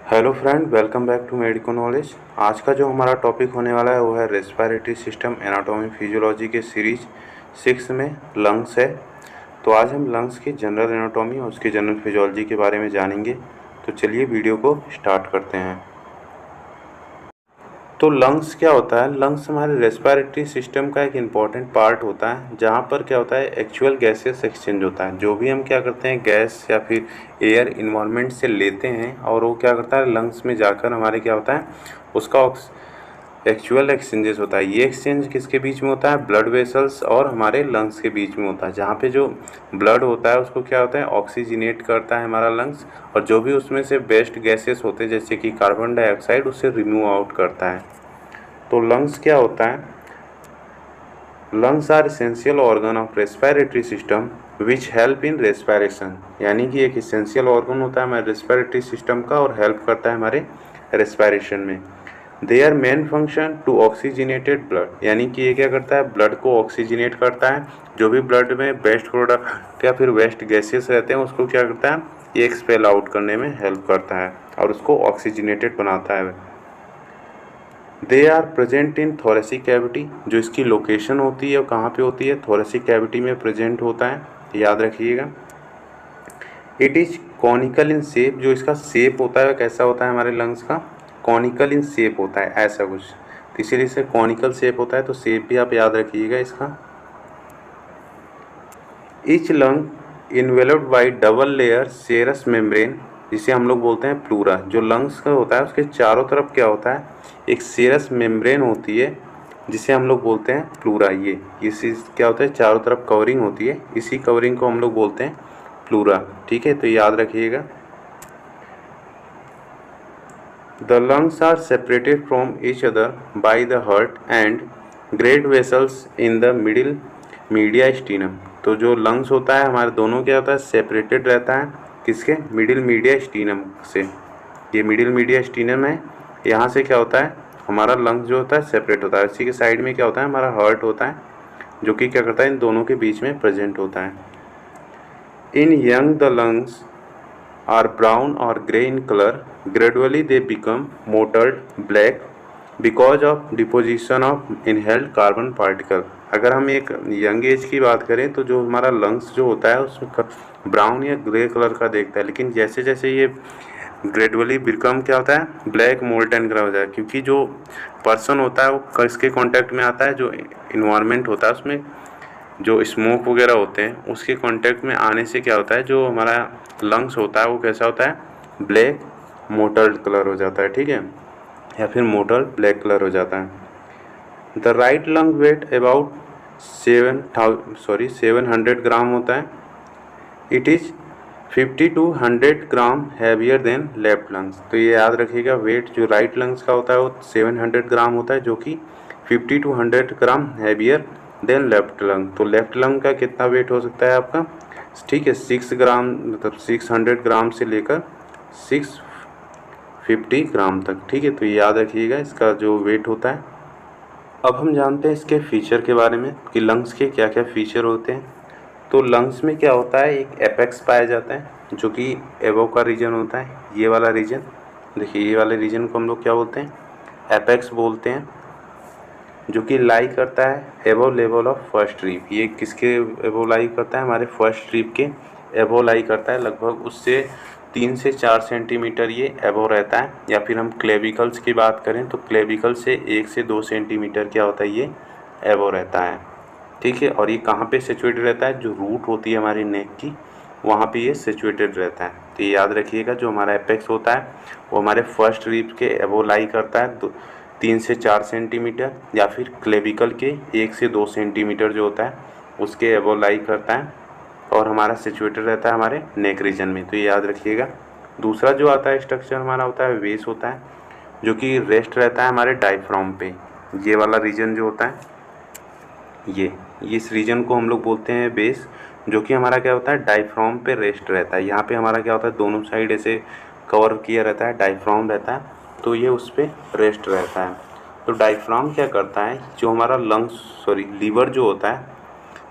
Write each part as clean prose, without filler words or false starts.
Hello friend, welcome back to Medico Knowledge. आज का जो हमारा टॉपिक होने वाला है वो है रेस्पिरेटरी सिस्टम एनाटॉमी फिजियोलॉजी के सीरीज 6 में लंग्स है। तो आज हम लंग्स की जनरल एनाटॉमी और उसकी जनरल फिजियोलॉजी के बारे में जानेंगे। तो चलिए वीडियो को स्टार्ट करते हैं। तो लंग्स क्या होता है? लंग्स हमारे रेस्पिरेटरी सिस्टम का एक इम्पॉर्टेंट पार्ट होता है, जहाँ पर क्या होता है एक्चुअल गैसेस एक्सचेंज होता है। जो भी हम क्या करते हैं गैस या फिर एयर इन्वायरमेंट से लेते हैं और वो क्या करता है लंग्स में जाकर हमारे क्या होता है उसका एक्चुअल एक्सचेंजेस होता है। ये एक्सचेंज किसके बीच में होता है? ब्लड वेसल्स और हमारे लंग्स के बीच में होता है, जहाँ पे जो ब्लड होता है उसको क्या होता है ऑक्सीजनेट करता है हमारा लंग्स, और जो भी उसमें से बेस्ट गैसेस होते हैं जैसे कि कार्बन डाइऑक्साइड उससे रिमूव आउट करता है। तो लंग्स क्या होता है? Lungs are essential organ of respiratory system which help in respiration. यानी कि एक इसेंशियल ऑर्गन होता है हमारे रेस्पिरेटरी सिस्टम का और हेल्प करता है हमारे रेस्पिरेशन में। Their main function to oxygenated blood, यानी कि ये क्या करता है ब्लड को ऑक्सीजनेट करता है। जो भी ब्लड में वेस्ट प्रोडक्ट या फिर वेस्ट गैसेस रहते हैं उसको क्या करता है ये एक्सपेल आउट करने में हेल्प करता है और उसको ऑक्सीजनेटेड बनाता है। They are present in thoracic cavity, जो इसकी लोकेशन होती है वो कहाँ पे होती है? थोरेसिक कैविटी में प्रेजेंट होता है, याद रखिएगा। It is conical in shape, जो इसका शेप होता है कैसा होता है हमारे लंग्स का? कॉनिकल इन शेप होता है ऐसा कुछ, तो इसीलिए इसे कॉनिकल शेप होता है। तो शेप भी आप याद रखिएगा इसका। Each lung enveloped by double layer serous membrane, जिसे हम लोग बोलते हैं प्लूरा। जो लंग्स का होता है उसके चारों तरफ क्या होता है एक सेरस मेम्ब्रेन होती है जिसे हम लोग बोलते हैं प्लूरा। ये इसी क्या होता है चारों तरफ कवरिंग होती है, इसी कवरिंग को हम लोग बोलते हैं प्लूरा। ठीक है, तो याद रखिएगा। The lungs are separated from each other by the heart and great vessels in the middle mediastinum. तो जो लंग्स होता है हमारे दोनों क्या होता है सेपरेटेड रहता है किसके? मिडिल मीडिया स्टीनम से। ये मिडिल मीडिया स्टीनम है, यहाँ से क्या होता है हमारा लंग्स जो होता है सेपरेट होता है। इसी के साइड में क्या होता है हमारा हार्ट होता है जो कि क्या करता है इन दोनों के बीच में प्रेजेंट होता है। In young the lungs are brown और grey in colour, gradually they become mottled black because of deposition of inhaled carbon particle. अगर हम एक यंग एज की बात करें तो जो हमारा लंग्स जो होता है उसमें ब्राउन या ग्रे कलर का देखता है, लेकिन जैसे जैसे ये ग्रेजुअली बिकम क्या होता है ब्लैक मोल्टन कलर हो जाए, क्योंकि जो पर्सन होता है वो किसके कांटेक्ट में आता है? जो इन्वायरमेंट होता है उसमें जो स्मोक वगैरह होते हैं उसके कांटेक्ट में आने से क्या होता है जो हमारा लंग्स होता है वो कैसा होता है ब्लैक मोटल्ड कलर हो जाता है। ठीक है, या फिर मोटल ब्लैक कलर हो जाता है। The right lung weight about 700 gram होता है। It is 50 to 100 gram heavier than left lungs. तो ये याद रखिएगा वेट जो राइट लंग्स का होता है वो 700 ग्राम होता है, जो कि 50 to 100 gram heavier than left lung. तो लेफ्ट लंग का कितना वेट हो सकता है आपका? ठीक है 6 ग्राम, मतलब 600 ग्राम से लेकर 650 ग्राम तक। ठीक है, तो ये याद रखिएगा इसका जो वेट होता है। अब हम जानते हैं इसके फीचर के बारे में कि लंग्स के क्या क्या फीचर होते हैं। तो लंग्स में क्या होता है एक एपेक्स पाया जाता है जो कि एबव का रीजन होता है। ये वाला रीजन देखिए, ये वाले रीजन को हम लोग क्या बोलते हैं? एपेक्स बोलते हैं, जो कि लाई करता है above level of first rib. ये किसके एबव लाई करता है? हमारे फर्स्ट रिब के एबव लाई करता है, लगभग उससे 3 से 4 सेंटीमीटर ये एबव रहता है। या फिर हम क्लेविकल्स की बात करें तो क्लेविकल से 1 से 2 सेंटीमीटर क्या होता है ये एबव रहता है। ठीक है, और ये कहाँ पे सिचुएटेड रहता है? जो रूट होती है हमारी नेक की वहाँ पे ये सिचुएटेड रहता है। तो ये याद रखिएगा जो हमारा एपेक्स होता है वो हमारे फर्स्ट रिब के एबव लाई करता है 3 से 4 सेंटीमीटर, या फिर क्लेविकल के 1 से 2 सेंटीमीटर जो होता है उसके एबव लाई करता है और हमारा सिचुएटेड रहता है हमारे नेक रीजन में। तो ये याद रखिएगा। दूसरा जो आता है स्ट्रक्चर हमारा होता है वेस होता है, जो कि रेस्ट रहता है हमारे डायफ्राम पे। ये वाला रीजन जो होता है ये इस रीजन को हम लोग बोलते हैं बेस, जो कि हमारा क्या होता है डायफ्राम पे रेस्ट रहता है। यहाँ पे हमारा क्या होता है दोनों साइड ऐसे कवर किया रहता है, डायफ्राम रहता है, तो ये उस पर रेस्ट रहता है। तो डायफ्राम क्या करता है जो हमारा लीवर जो होता है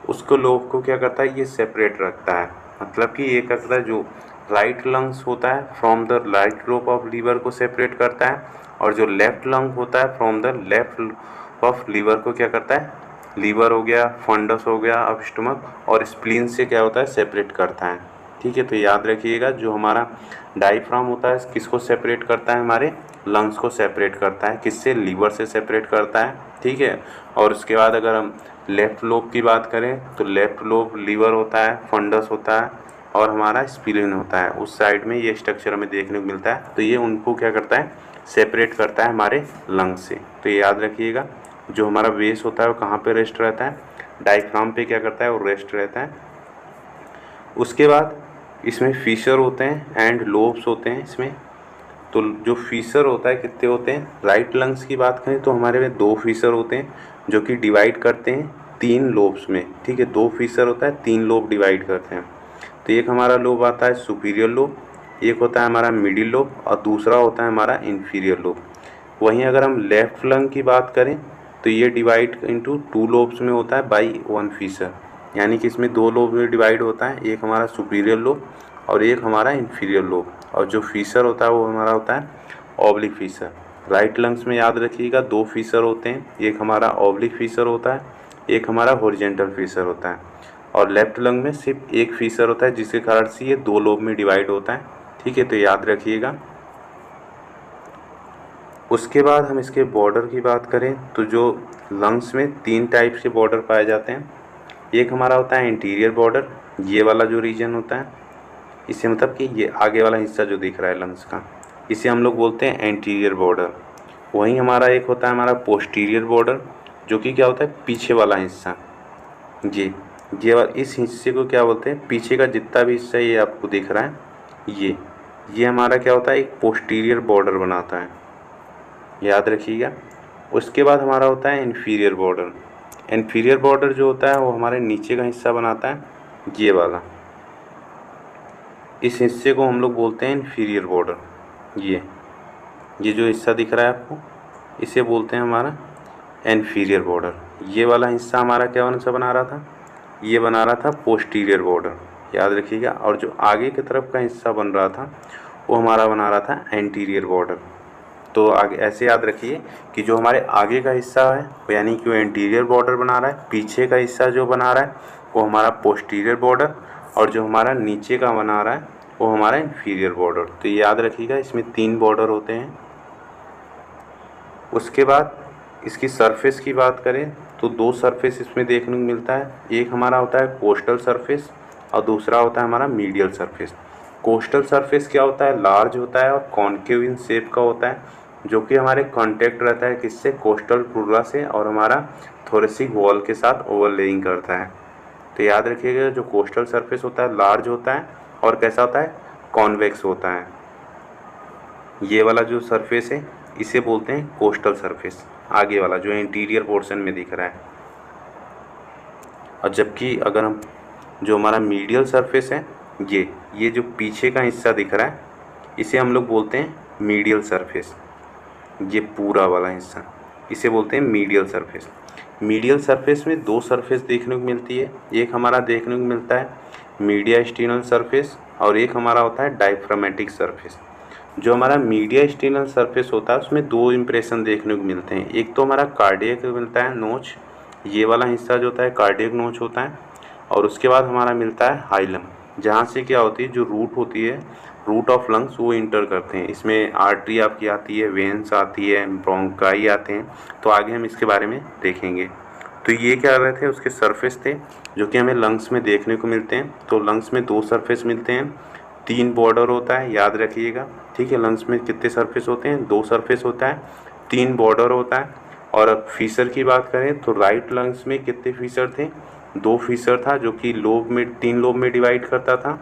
उसको लोग को क्या करता है ये सेपरेट रखता है। मतलब कि ये करता है जो राइट लंग्स होता है from the right lobe of liver को सेपरेट करता है, और जो लेफ्ट लंग होता है from the left of liver को क्या करता है, लीवर हो गया, फंडस हो गया, अब स्टमक और स्प्लीन से क्या होता है, सेपरेट करता है। ठीक है, तो याद रखिएगा जो हमारा डायफ्राम होता है किसको सेपरेट करता है, हमारे लंग्स को सेपरेट करता है, किससे, लीवर से सेपरेट करता है। ठीक है, और उसके बाद अगर हम लेफ़्ट लोब की बात करें तो लेफ़्ट लोब लीवर होता है, फंडस होता है और हमारा स्प्लीन होता है, उस साइड में ये स्ट्रक्चर हमें देखने को मिलता है। तो ये उनको क्या करता है, सेपरेट करता है हमारे लंग्स से। तो ये याद रखिएगा जो हमारा बेस होता है वो कहाँ पे रेस्ट रहता है, डायफ्राम पे क्या करता है, वो रेस्ट रहता है। उसके बाद इसमें फीसर होते हैं एंड लोब्स होते हैं इसमें। तो जो फीसर होता है कितने होते हैं, राइट लंग्स की बात करें तो हमारे में 2 फीसर होते हैं जो कि डिवाइड करते हैं 3 लोब्स में। ठीक है, 2 फीसर होता है, 3 लोब डिवाइड करते हैं। तो एक हमारा लोब आता है सुपीरियर लोब, एक होता है हमारा मिडिल लोब और दूसरा होता है हमारा इन्फीरियर लोब। वहीं अगर हम लेफ़्ट लंग की बात करें तो ये डिवाइड इनटू 2 लोब्स में होता है बाई 1 फीसर, यानी कि इसमें 2 लोब में डिवाइड होता है, एक हमारा सुपीरियर लोब और एक हमारा इन्फीरियर लोब। और जो फीसर होता है वो हमारा होता है ऑब्लिक फीसर। राइट लंग्स में याद रखिएगा 2 फीसर होते हैं, एक हमारा ऑब्लिक फीसर होता है, एक हमारा हॉरिजॉन्टल फीसर होता है। और लेफ्ट लंग में सिर्फ एक फीसर होता है जिसके कारण से ये 2 लोब में डिवाइड होता है। ठीक है, तो याद रखिएगा। उसके बाद हम इसके बॉर्डर की बात करें तो जो लंग्स में 3 टाइप के बॉर्डर पाए जाते हैं। एक हमारा होता है इंटीरियर बॉर्डर, ये वाला जो रीजन होता है, इसे मतलब कि ये आगे वाला हिस्सा जो दिख रहा है लंग्स का, इसे हम लोग बोलते हैं एंटीरियर बॉर्डर। वहीं हमारा एक होता है हमारा पोस्टीरियर बॉर्डर, जो कि क्या होता है, पीछे वाला हिस्सा। इस हिस्से को क्या बोलते हैं, पीछे का जितना भी हिस्सा ये आपको दिख रहा है, ये हमारा क्या होता है, एक पोस्टीरियर बॉर्डर बनाता है, याद रखिएगा। उसके बाद हमारा होता है इन्फीरियर बॉर्डर। इन्फीरियर बॉर्डर जो होता है वो हमारे नीचे का हिस्सा बनाता है, ये वाला। इस हिस्से को हम लोग बोलते हैं इन्फीरियर बॉर्डर। ये जो हिस्सा दिख रहा है आपको, इसे बोलते हैं हमारा इन्फीरियर बॉर्डर। ये वाला हिस्सा हमारा क्या बना रहा था, ये बना रहा था पोस्टीरियर बॉर्डर, याद रखिएगा। और जो आगे की तरफ का हिस्सा बन रहा था वो हमारा बना रहा था एंटीरियर बॉर्डर। तो आगे ऐसे याद रखिए कि जो हमारे आगे का हिस्सा है वो यानी कि वो एंटीरियर बॉर्डर बना रहा है, पीछे का हिस्सा जो बना रहा है वो हमारा पोस्टीरियर बॉर्डर, और जो हमारा नीचे का बना रहा है वो हमारा इन्फीरियर बॉर्डर। तो ये याद रखिएगा इसमें 3 बॉर्डर होते हैं। उसके बाद इसकी सरफेस की बात करें तो 2 सरफेस इसमें देखने को मिलता है। एक हमारा होता है कोस्टल सरफेस और दूसरा होता है हमारा मीडियल सरफेस। कोस्टल सरफेस क्या होता है, लार्ज होता है और कॉन्केव इन शेप का होता है, जो कि हमारे कांटेक्ट रहता है किससे, कोस्टल प्लूरा से, और हमारा थोरेसिक वॉल के साथ ओवरलेइंग करता है। तो याद रखिएगा जो कोस्टल सरफेस होता है लार्ज होता है और कैसा होता है, कॉन्वेक्स होता है। ये वाला जो सरफेस है इसे बोलते हैं कोस्टल सरफेस, आगे वाला जो इंटीरियर पोर्शन में दिख रहा है। और जबकि अगर हम जो हमारा मीडियल सरफेस है, ये जो पीछे का हिस्सा दिख रहा है इसे हम लोग बोलते हैं मीडियल सरफेस। ये पूरा वाला हिस्सा इसे बोलते हैं मीडियल सरफेस। मीडियल सरफेस में 2 सरफेस देखने को मिलती है। एक हमारा देखने को मिलता है मीडियास्टिनल सरफेस और एक हमारा होता है डायफ्रामेटिक सरफेस। जो हमारा मीडियास्टिनल सरफेस होता है उसमें 2 इंप्रेशन देखने को मिलते हैं। एक तो हमारा कार्डियक मिलता है नोच, ये वाला हिस्सा जो होता है कार्डियक नोच होता है, और उसके बाद हमारा मिलता है हाइलम, जहाँ से क्या होती है, जो रूट होती है, रूट ऑफ लंग्स, वो इंटर करते हैं। इसमें आर्टरी आपकी आती है, वेन्स आती है, ब्रोंकाई आते हैं। तो आगे हम इसके बारे में देखेंगे। तो ये क्या रहे थे, उसके सरफेस थे जो कि हमें लंग्स में देखने को मिलते हैं। तो लंग्स में 2 सरफेस मिलते हैं, 3 बॉर्डर होता है, याद रखिएगा। ठीक है, लंग्स में कितने सरफेस होते हैं, 2 सरफेस होता है, 3 बॉर्डर होता है। और अब फीसर की बात करें तो राइट लंग्स में कितने फीसर थे, 2 फीसर था जो कि 3 लोब में डिवाइड करता था।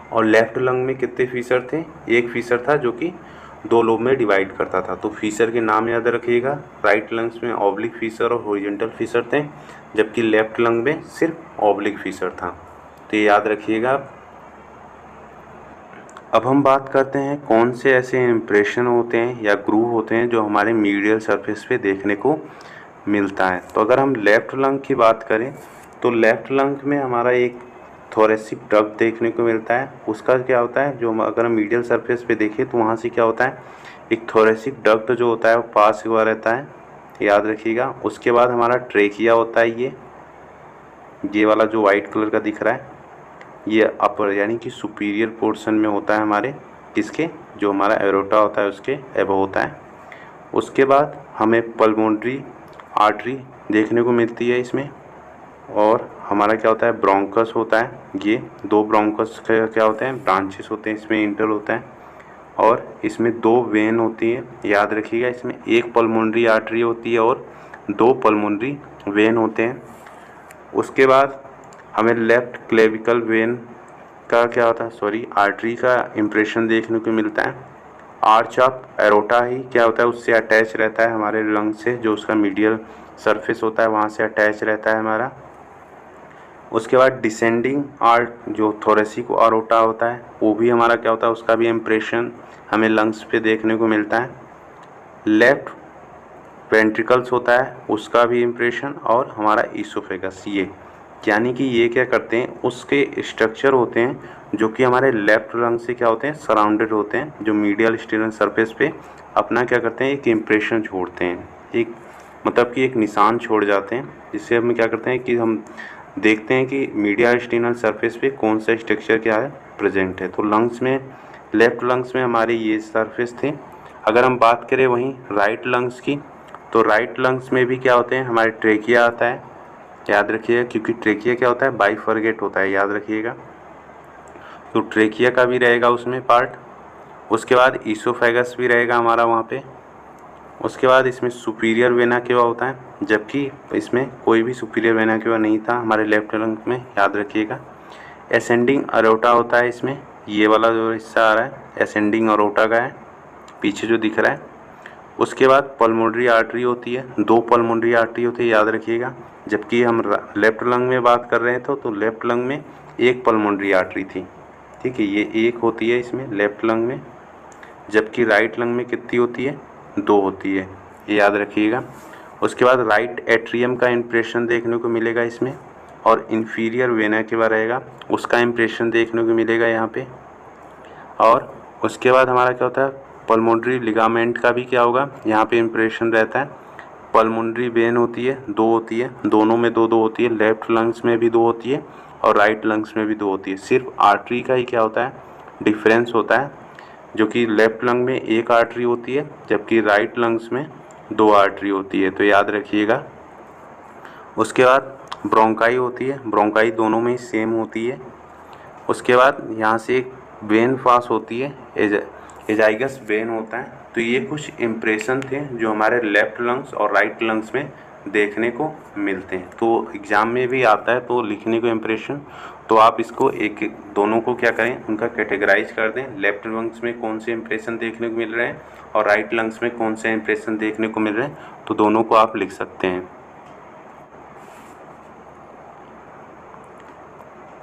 और लेफ्ट लंग में कितने फीसर थे, 1 फीसर था जो कि 2 लोब में डिवाइड करता था। तो फीसर के नाम याद रखिएगा, राइट लंग्स में ऑब्लिक फीसर और हॉरिजॉन्टल फीसर थे, जबकि लेफ्ट लंग में सिर्फ ऑब्लिक फीसर था। तो ये याद रखिएगा। अब हम बात करते हैं कौन से ऐसे इम्प्रेशन होते हैं या ग्रूव होते हैं जो हमारे मीडियल सरफेस पे देखने को मिलता है। तो अगर हम लेफ़्ट लंग की बात करें तो लेफ़्ट लंग में हमारा एक थोरेसिक डक्ट देखने को मिलता है। उसका क्या होता है, जो अगर हम मीडियल सरफेस पे देखें तो वहाँ से क्या होता है, एक थोरेसिक डक्ट जो होता है वो पास हुआ रहता है, याद रखिएगा। उसके बाद हमारा ट्रेकिया होता है, ये वाला जो वाइट कलर का दिख रहा है, ये अपर यानी कि सुपीरियर पोर्शन में होता है हमारे, किसके, जो हमारा एरोटा होता है उसके एबव होता है। उसके बाद हमें पल्मोनरी आर्टरी देखने को मिलती है इसमें, और हमारा क्या होता है, ब्रोंकस होता है। ये 2 ब्रोंकस क्या होते हैं, ब्रांचेस होते हैं, इसमें इंटर होता है, और इसमें 2 वेन होती है, याद रखिएगा। इसमें 1 पल्मोनरी आर्टरी होती है और 2 पल्मोनरी वेन होते हैं। उसके बाद हमें लेफ्ट क्लेविकल वेन का क्या होता है, आर्टरी का इम्प्रेशन देखने को मिलता है। आर्च ऑफ एरोटा ही क्या होता है, उससे अटैच रहता है हमारे लंग से, जो उसका मीडियल सरफेस होता है वहाँ से अटैच रहता है हमारा। उसके बाद डिसेंडिंग आर्ट जो थोरेसिक एरोटा होता है वो भी हमारा क्या होता है, उसका भी इम्प्रेशन हमें लंग्स पे देखने को मिलता है। लेफ्ट वेंट्रिकल्स होता है उसका भी इम्प्रेशन, और हमारा ईसोफेगस, ये यानी कि ये क्या करते हैं, उसके स्ट्रक्चर होते हैं जो कि हमारे लेफ्ट लंग से क्या होते हैं, सराउंडेड होते हैं, जो मीडियल स्टीनल सरफेस पे अपना क्या करते हैं, एक इम्प्रेशन छोड़ते हैं, एक मतलब कि एक निशान छोड़ जाते हैं, जिससे हम क्या करते हैं कि हम देखते हैं कि मीडियल स्टीनल सरफेस पे कौन सा स्ट्रक्चर क्या है प्रेजेंट है। तो लंग्स में, लेफ्ट लंग्स में हमारे ये सरफेस थे। अगर हम बात करें वहीं राइट लंग्स की, तो राइट लंग्स में भी क्या होते हैं, हमारे ट्रेकिया आता है, याद रखिएगा, क्योंकि ट्रेकिया क्या होता है, बाइफरगेट होता है, याद रखिएगा। तो ट्रेकिया का भी रहेगा उसमें पार्ट। उसके बाद ईसोफेगस भी रहेगा हमारा वहाँ पे। उसके बाद इसमें सुपीरियर वेना केवा होता है, जबकि इसमें कोई भी सुपीरियर वेना केवा नहीं था हमारे लेफ्ट लंग में, याद रखिएगा। एसेंडिंग अरोटा होता है इसमें, ये वाला जो हिस्सा आ रहा है एसेंडिंग अरोटा का है, पीछे जो दिख रहा है। उसके बाद पल्मोनरी आर्टरी होती है, 2 पल्मोनरी आर्टरी होती है, याद रखिएगा। जबकि हम लेफ्ट लंग में बात कर रहे हैं तो लेफ्ट लंग में 1 पल्मोनरी आर्टरी थी, ठीक है, ये 1 होती है इसमें लेफ्ट लंग में, जबकि राइट लंग में कितनी होती है, 2 होती है, ये याद रखिएगा। उसके बाद राइट एट्रियम का इम्प्रेशन देखने को मिलेगा इसमें, और इन्फीरियर वेना केवा रहेगा, उसका इम्प्रेशन देखने को मिलेगा यहाँ पे। और उसके बाद हमारा क्या होता है, पल्मोनरी लिगामेंट का भी क्या होगा, यहाँ पे इम्प्रेशन रहता है। पल्मोनरी वेन होती है, 2 होती है, दोनों में 2 होती है, लेफ्ट लंग्स में भी 2 होती है और राइट लंग्स में भी 2 होती है। सिर्फ आर्टरी का ही क्या होता है, डिफरेंस होता है, जो कि लेफ्ट लंग में 1 आर्टरी होती है, जबकि राइट लंग्स में 2 आर्टरी होती है, तो याद रखिएगा। उसके बाद ब्रोंकाई होती है, ब्रोंकाई दोनों में ही सेम होती है। उसके बाद यहाँ से एक वेन पास होती है, एजाइगस वेन होता है। तो ये कुछ इम्प्रेशन थे जो हमारे लेफ्ट लंग्स और राइट लंग्स में देखने को मिलते हैं। तो एग्ज़ाम में भी आता है तो लिखने को इम्प्रेशन, तो आप इसको एक दोनों को क्या करें, उनका कैटेगराइज कर दें, लेफ्ट लंग्स में कौन से इम्प्रेशन देखने को मिल रहे हैं और राइट लंग्स में कौन से इम्प्रेशन देखने को मिल रहे हैं, तो दोनों को आप लिख सकते हैं।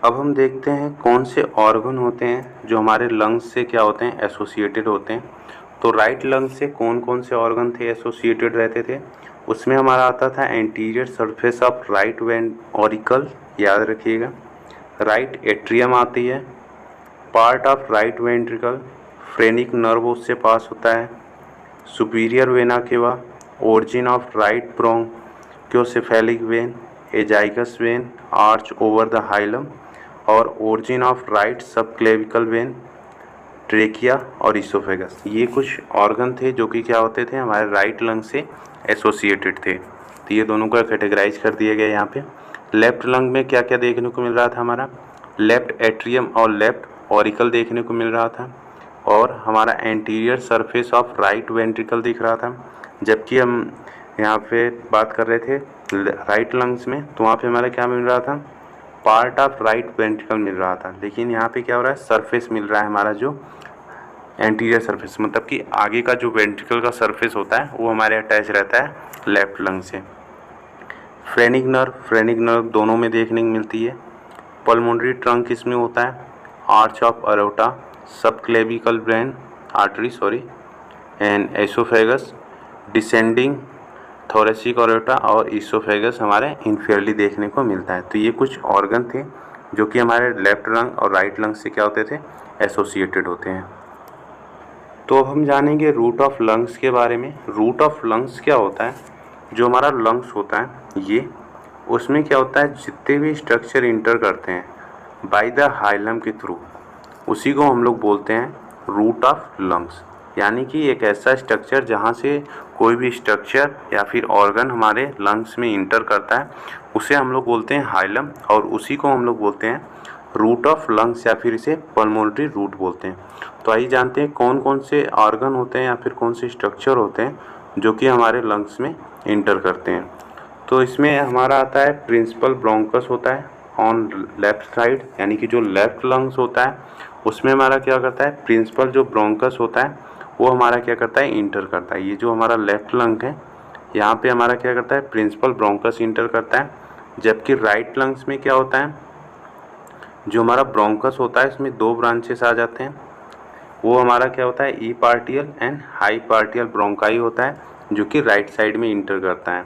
अब हम देखते हैं कौन से ऑर्गन होते हैं जो हमारे लंग्स से क्या होते हैं, एसोसिएटेड होते हैं। तो राइट लंग से कौन कौन से ऑर्गन थे, एसोसिएटेड रहते थे, उसमें हमारा आता था anterior surface of right ventricle, याद रखिएगा। राइट एट्रियम आती है, part of right ventricle, phrenic nerve उससे पास होता है, superior vena cava, origin of right brachiocephalic vein, azygos vein, arch over the hilum, और origin of right subclavian vein, trachea और ईसोफेगस। ये कुछ ऑर्गन थे जो कि क्या होते थे, हमारे राइट लंग से एसोसिएटेड थे। तो ये दोनों को कैटेगराइज कर दिया गया यहाँ पे। लेफ्ट लंग में क्या क्या देखने को मिल रहा था, हमारा लेफ्ट एट्रियम और लेफ्ट ऑरिकल देखने को मिल रहा था, और हमारा anterior surface of right ventricle दिख रहा था। जबकि हम यहाँ पे बात कर रहे थे राइट लंग्स में, तो वहाँ पे हमारा क्या मिल रहा था, पार्ट ऑफ राइट वेंट्रिकल मिल रहा था। लेकिन यहाँ पे क्या हो रहा है, सरफेस मिल रहा है हमारा जो एंटीरियर सरफेस, मतलब कि आगे का जो वेंट्रिकल का सरफेस होता है वो हमारे अटैच रहता है लेफ्ट लंग से। फ्रेनिक नर्व दोनों में देखने को मिलती है। पल्मोनरी ट्रंक इसमें होता है, arch of aorta, subclavian brain artery and oesophagus, descending thoracic aorta और ईसोफेगस हमारे इन्फियरली देखने को मिलता है। तो ये कुछ ऑर्गन थे जो कि हमारे लेफ्ट लंग और राइट लंग से क्या होते थे, एसोसिएटेड होते हैं। तो अब हम जानेंगे रूट ऑफ लंग्स के बारे में। रूट ऑफ लंग्स क्या होता है, जो हमारा लंग्स होता है ये, उसमें क्या होता है, जितने भी स्ट्रक्चर इंटर करते हैं बाय द हाइलम के थ्रू, उसी को हम लोग बोलते हैं रूट ऑफ लंग्स। यानी कि एक ऐसा स्ट्रक्चर जहाँ से कोई भी स्ट्रक्चर या फिर ऑर्गन हमारे लंग्स में इंटर करता है, उसे हम लोग बोलते हैं हाइलम, और उसी को हम लोग बोलते हैं रूट ऑफ लंग्स, या फिर इसे पल्मोनरी रूट बोलते हैं। तो आइए जानते हैं कौन कौन से ऑर्गन होते हैं या फिर कौन से स्ट्रक्चर होते हैं जो कि हमारे लंग्स में इंटर करते हैं। तो इसमें हमारा आता है प्रिंसिपल ब्रोंकस होता है ऑन लेफ्ट साइड, यानी कि जो लेफ्ट लंग्स होता है उसमें हमारा क्या करता है, प्रिंसिपल जो ब्रोंकस होता है वो हमारा क्या करता है, इंटर करता है। ये जो हमारा लेफ्ट लंग है यहाँ पे हमारा क्या करता है, प्रिंसिपल ब्रोंकस इंटर करता है। जबकि राइट लंग्स में क्या होता है, जो हमारा ब्रोंकस होता है इसमें दो ब्रांचेस आ जाते हैं। वो हमारा क्या होता है, eparterial and hyparterial bronchi होता है, जो कि राइट साइड में इंटर करता है।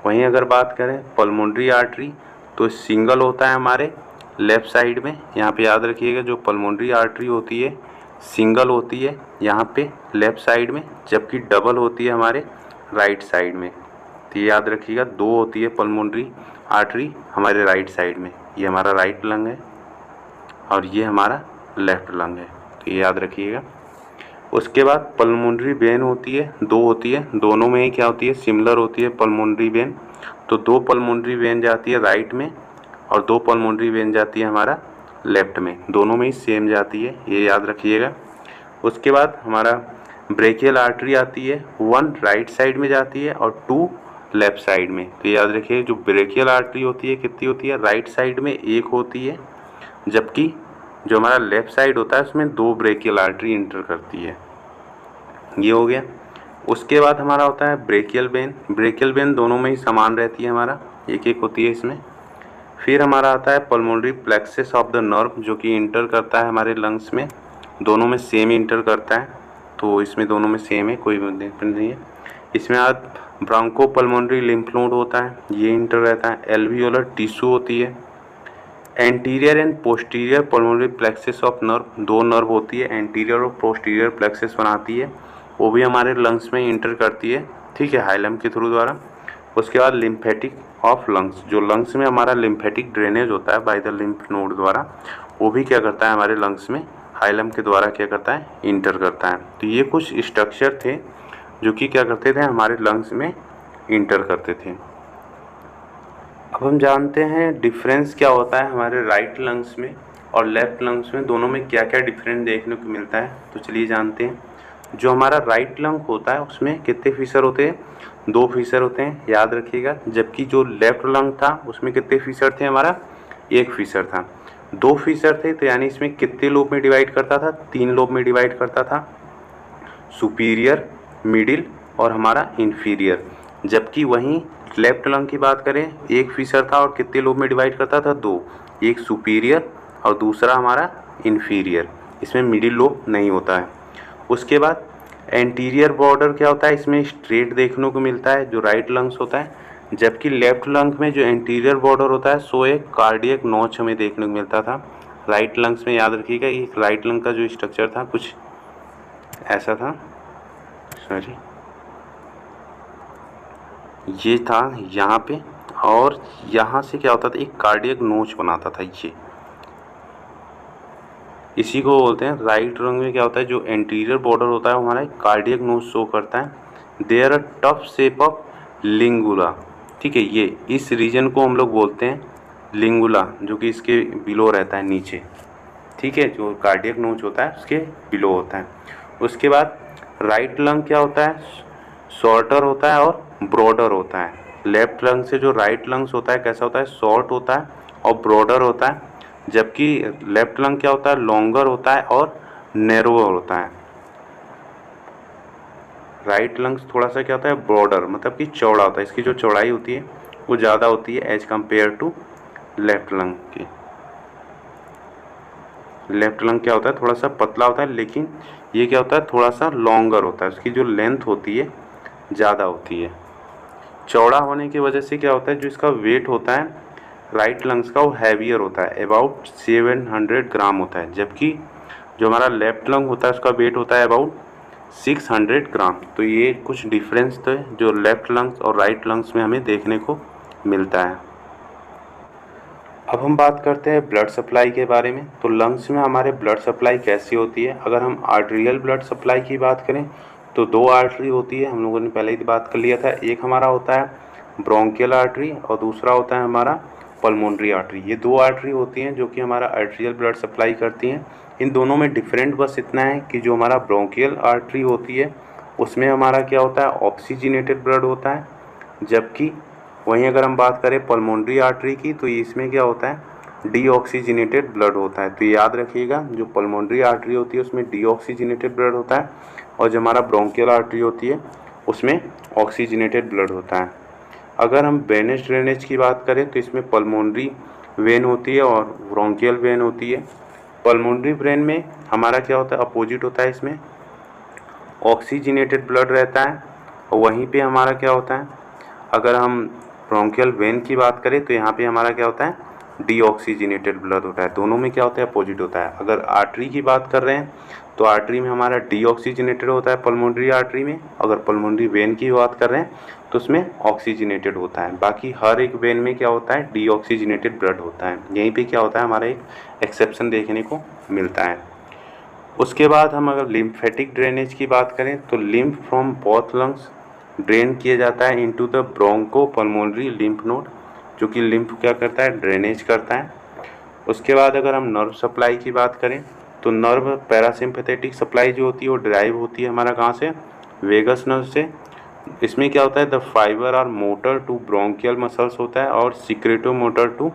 वहीं अगर बात करें पल्मोनरी आर्टरी, तो सिंगल होता है हमारे लेफ़्ट साइड में। यहाँ पे याद रखिएगा, जो पल्मोनरी आर्टरी होती है सिंगल होती है यहाँ पे लेफ़्ट साइड में, जबकि डबल होती है हमारे राइट साइड में। तो ये याद रखिएगा, दो होती है पल्मोनरी आर्टरी हमारे राइट साइड में। ये हमारा राइट लंग है और ये हमारा लेफ़्ट लंग है, तो ये याद रखिएगा। उसके बाद पल्मोनरी वेन होती है, दो होती है, दोनों में ही क्या होती है, सिमिलर होती है पल्मोनरी वेन। तो दो पल्मोनरी वेन जाती है राइट में और दो पल्मोनरी वेन जाती है हमारा लेफ्ट में, दोनों में ही सेम जाती है, ये याद रखिएगा। उसके बाद हमारा ब्रेकियल आर्टरी आती है, वन राइट साइड में जाती है और टू लेफ्ट साइड में। तो याद रखिए, जो ब्रेकियल आर्टरी होती है कितनी होती है, राइट साइड में एक होती है, जबकि जो हमारा लेफ़्ट साइड होता है उसमें दो ब्रेकियल आर्टरी इंटर करती है। ये हो गया। उसके बाद हमारा होता है ब्रेकियल वेन। ब्रेकियल वेन दोनों में ही समान रहती है, हमारा एक एक होती है इसमें। फिर हमारा आता है pulmonary plexus of the nerve, जो कि इंटर करता है हमारे लंग्स में, दोनों में सेम इंटर करता है। तो इसमें दोनों में सेम है, कोई डिफरेंस नहीं है। इसमें आप ब्रांको पल्मोनरी लिम्फ नोड होता है, ये इंटर रहता है। एल्वियोलर टिश्यू होती है। Anterior and posterior pulmonary plexus of nerve, दो नर्व होती है, एंटीरियर और पोस्टीरियर प्लेक्सस बनाती है, वो भी हमारे लंग्स में इंटर करती है, ठीक है, हाइलम के थ्रू द्वारा। उसके बाद लिम्फेटिक ऑफ लंग्स, जो लंग्स में हमारा लिम्फेटिक ड्रेनेज होता है बाय द लिम्फ नोड द्वारा, वो भी क्या करता है हमारे लंग्स में हाइलम के द्वारा क्या करता है, इंटर करता है। तो ये कुछ स्ट्रक्चर थे जो कि क्या करते थे, हमारे लंग्स में इंटर करते थे। अब हम जानते हैं डिफरेंस क्या होता है हमारे राइट लंग्स में और लेफ्ट लंग्स में, दोनों में क्या क्या डिफरेंस देखने को मिलता है। तो चलिए जानते हैं। जो हमारा राइट लंग होता है उसमें कितने फीचर होते हैं, दो फीचर होते हैं, याद रखिएगा। जबकि जो लेफ्ट लंग था उसमें कितने फीचर थे, हमारा एक फीचर था। दो फीचर थे तो यानी इसमें कितने लोब में डिवाइड करता था, तीन लोब में डिवाइड करता था, सुपीरियर, मिडिल और हमारा इन्फीरियर। जबकि वहीं लेफ्ट लंग की बात करें, एक फीचर था और कितने लोब में डिवाइड करता था, दो, एक सुपीरियर और दूसरा हमारा इन्फीरियर। इसमें मिडिल लोब नहीं होता है। उसके बाद एंटीरियर बॉर्डर क्या होता है, इसमें स्ट्रेट देखने को मिलता है जो राइट लंग्स होता है, जबकि लेफ्ट लंग में जो एंटीरियर बॉर्डर होता है सो एक कार्डियक नॉच हमें देखने को मिलता था राइट लंग्स में। याद रखिएगा, एक राइट लंग का जो स्ट्रक्चर था कुछ ऐसा था, सॉरी ये था यहाँ पे, और यहाँ से क्या होता था, एक कार्डियक नोच बनाता था ये, इसी को बोलते हैं। राइट लंग में क्या होता है, जो एंटीरियर बॉर्डर होता है वो हमारा एक कार्डियक नोच शो करता है। There a tough shape of lingula, ठीक है, ये इस रीजन को हम लोग बोलते हैं लिंगुला, जो कि इसके बिलो रहता है नीचे, ठीक है, जो कार्डियक नोच होता है उसके बिलो होता है। उसके बाद राइट लंग क्या होता है, शॉर्टर होता है और ब्रॉडर होता है। लेफ्ट लंग से जो राइट लंग्स होता है कैसा होता है, शॉर्ट होता है और ब्रॉडर होता है, जबकि लेफ्ट लंग क्या होता है, लॉन्गर होता है और नैरोअर होता है। राइट लंग्स थोड़ा सा क्या होता है, ब्रॉडर, मतलब कि चौड़ा होता है, इसकी जो चौड़ाई होती है वो ज़्यादा होती है as compared to left lung की। लेफ्ट लंग क्या होता है, थोड़ा सा पतला होता है, लेकिन ये क्या होता है, थोड़ा सा लॉन्गर होता है, उसकी जो लेंथ होती है ज़्यादा होती है। चौड़ा होने की वजह से क्या होता है, जो इसका वेट होता है राइट लंग्स का वो हैवियर होता है, अबाउट 700 ग्राम होता है, जबकि जो हमारा लेफ्ट लंग होता है उसका वेट होता है अबाउट 600 ग्राम। तो ये कुछ डिफरेंस तो है जो लेफ्ट लंग्स और राइट लंग्स में हमें देखने को मिलता है। अब हम बात करते हैं ब्लड सप्लाई के बारे में। तो लंग्स में हमारे ब्लड सप्लाई कैसी होती है। अगर हम आर्टेरियल ब्लड सप्लाई की बात करें तो दो आर्टरी होती है, हम लोगों ने पहले ही बात कर लिया था। एक हमारा होता है ब्रोंकियल आर्टरी और दूसरा होता है हमारा पल्मोनरी आर्टरी। ये दो आर्टरी होती हैं जो कि हमारा आर्टेरियल ब्लड सप्लाई करती हैं। इन दोनों में डिफरेंट बस इतना है कि जो हमारा ब्रोंकियल आर्टरी होती है उसमें हमारा क्या होता है, ऑक्सीजनेटेड ब्लड होता है, जबकि वहीं अगर हम बात करें पल्मोनरी आर्टरी की तो इसमें क्या होता है, डीऑक्सीजनेटेड ब्लड होता है। तो याद रखिएगा, जो पल्मोनरी आर्टरी होती है उसमें डीऑक्सीजनेटेड ब्लड होता है और जो हमारा ब्रोंकियल आर्टरी होती है उसमें ऑक्सीजनेटेड ब्लड होता है। अगर हम वेनस ड्रेनेज की बात करें तो इसमें पल्मोनरी वेन होती है और ब्रोंकियल वेन होती है। पल्मोनरी वेन में हमारा क्या होता है, अपोजिट होता है, इसमें ऑक्सीजनेटेड ब्लड रहता है। और वहीं पे हमारा क्या होता है, अगर हम ब्रोंकियल वेन की बात करें तो यहाँ पे हमारा क्या होता है, डीऑक्सीजनेटेड ब्लड होता है। दोनों में क्या होता है, अपोजिट होता है। अगर आर्टरी की बात कर रहे हैं तो आर्टरी में हमारा डीऑक्सीजनेटेड होता है पल्मोनरी आर्टरी में। अगर पल्मोनरी वेन की बात कर रहे हैं तो उसमें ऑक्सीजनेटेड होता है। बाकी हर एक वेन में क्या होता है, डीऑक्सीजनेटेड ब्लड होता है। यहीं पे क्या होता है, हमारा एक एक्सेप्शन देखने को मिलता है। उसके बाद हम अगर लिम्फेटिक ड्रेनेज की बात करें तो lymph from both lungs drain किया जाता है into the broncho pulmonary lymph node, जो कि लिम्फ क्या करता है, ड्रेनेज करता है। उसके बाद अगर हम नर्व सप्लाई की बात करें तो नर्व पैरासिम्पैथेटिक सप्लाई जो होती है वो ड्राइव होती है हमारा कहाँ से, वेगस नर्व से। इसमें क्या होता है, the fibre are motor to bronchial muscles होता है और secretomotor to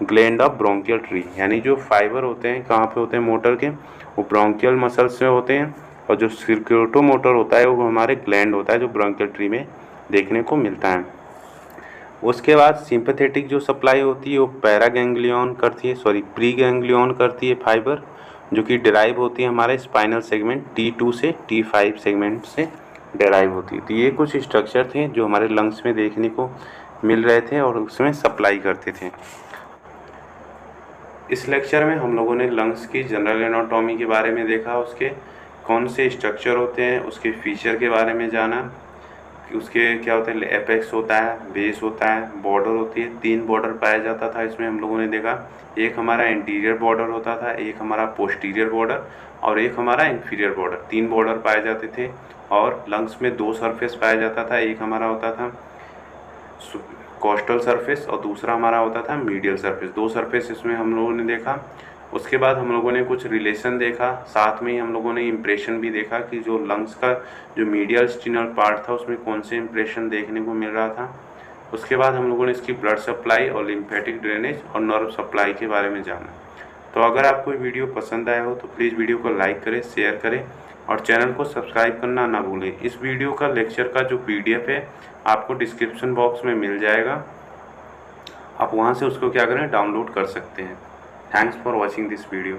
gland of bronchial tree. यानी जो फाइबर होते हैं कहाँ पे होते हैं मोटर के, वो ब्रोंकियल मसल्स में होते हैं और जो सिक्रेटो मोटर होता है वो हमारे ग्लैंड होता है जो ब्रोंकियल ट्री में देखने को मिलता है। उसके बाद सिंपैथेटिक जो सप्लाई होती है वो पैरागैंग्लियन करती है, प्री गैंग्लियन करती है फाइबर, जो कि डिराइव होती है हमारे स्पाइनल सेगमेंट T2 से T5 सेगमेंट से डिराइव होती है। तो ये कुछ स्ट्रक्चर थे जो हमारे लंग्स में देखने को मिल रहे थे और उसमें सप्लाई करते थे। इस लेक्चर में हम लोगों ने लंग्स की जनरल एनाटॉमी के बारे में देखा, उसके कौन से स्ट्रक्चर होते हैं, उसके फीचर के बारे में जाना, उसके क्या होते हैं, एपेक्स होता है, बेस होता है, बॉर्डर होती है। 3 बॉर्डर पाया जाता था इसमें हम लोगों ने देखा। एक हमारा इंटीरियर बॉर्डर होता था, एक हमारा पोस्टीरियर बॉर्डर और एक हमारा इंफीरियर बॉर्डर। 3 बॉर्डर पाए जाते थे। और लंग्स में 2 सरफेस पाया जाता था, एक हमारा होता था कोस्टल सरफेस और दूसरा हमारा होता था मीडियल सरफेस। 2 सरफेस इसमें हम लोगों ने देखा। उसके बाद हम लोगों ने कुछ रिलेशन देखा, साथ में ही हम लोगों ने इम्प्रेशन भी देखा कि जो लंग्स का जो मीडियल स्टिनल पार्ट था उसमें कौन से इम्प्रेशन देखने को मिल रहा था। उसके बाद हम लोगों ने इसकी ब्लड सप्लाई और लिम्फेटिक ड्रेनेज और नर्व सप्लाई के बारे में जाना। तो अगर आपको वीडियो पसंद आया हो तो प्लीज़ वीडियो को लाइक करें, शेयर करें और चैनल को सब्सक्राइब करना ना भूलें। इस वीडियो का लेक्चर का जो PDF है आपको डिस्क्रिप्शन बॉक्स में मिल जाएगा, आप वहां से उसको क्या करें, डाउनलोड कर सकते हैं। Thanks for watching this video.